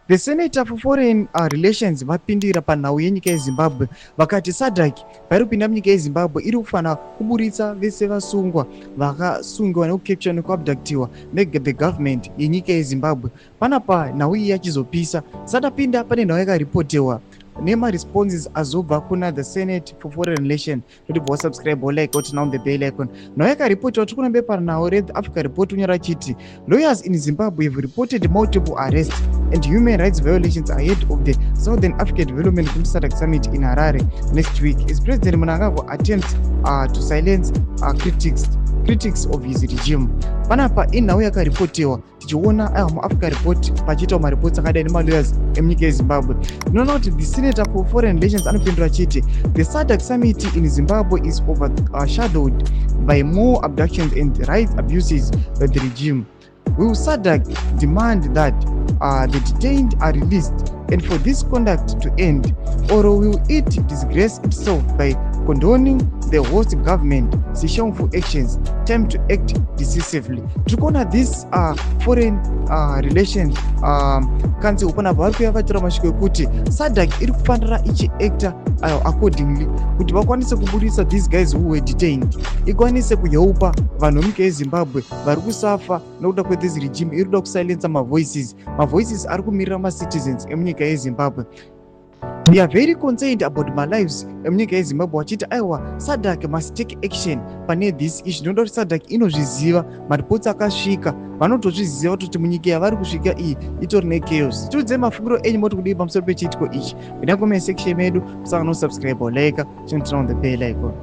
The Senator for Foreign Relations vapindira panhau yenyika yeZimbabwe vakati SADC vari kupinda munyika yeZimbabwe iri kufanira kuburitsa vese vasungwa vakasungiwa nekukepchwa nekuabductiwa the government yenyika yeZimbabwe. Panapa nhau iyi yachizopisa sadapinda pane nhau yakaripotewa nema-responses azobva kuna the Senate for Foreign Relations kuti bosubscribe like oti now the bell icon. Nhau yakaripotewa tiri kunambe panhau read Africa report unyora chiti lawyers in Zimbabwe have reported multiple arrests and human rights violations ahead of the Southern African Development SADC Summit in Harare next week as President Mnangagwa attempts to silence critics of his regime. Panapa inhau yakaripotewa tichiona muAfrica report pachiitawo mareports akadai nemalawyers emunyika yeZimbabwe. Tinoona kuti the Senator for Foreign Relations anopindura chiti the SADC summit in Zimbabwe is overshadowed by more abductions and rights abuses by the regime. Will SADC demand that the detained are released and for this conduct to end, or will it disgrace itself by condoning the host government shameful actions, time to act decisively? Tukona this foreign relations council panapa vari kuyavatira mashoko ekuti SADC iri kufanira ichiacta accordingly kuti vakwanise kubudisa these guys who were detained, ikwanise kuyeupa vanhu vemunyika yeZimbabwe vari kusafa nokuda kwethis regime iri kuda kusilensa mavoices ari kumirira macitizens emunyika yeZimbabwe. We are very concerned about my lives emunyika yeZimbabwe vachiti aiwa SADC must take action pane this issue. Noda kuti SADC inozviziva, maripotsi akasvika, vanotozviziva kuti munyika yavari kusvika iyi itori nechaos. Tiudze mafungiro enyu moti kudii pamusoro pechiitiko ichi. Pinda comment section medu, musanga no subscribe or like, turn on the bell icon.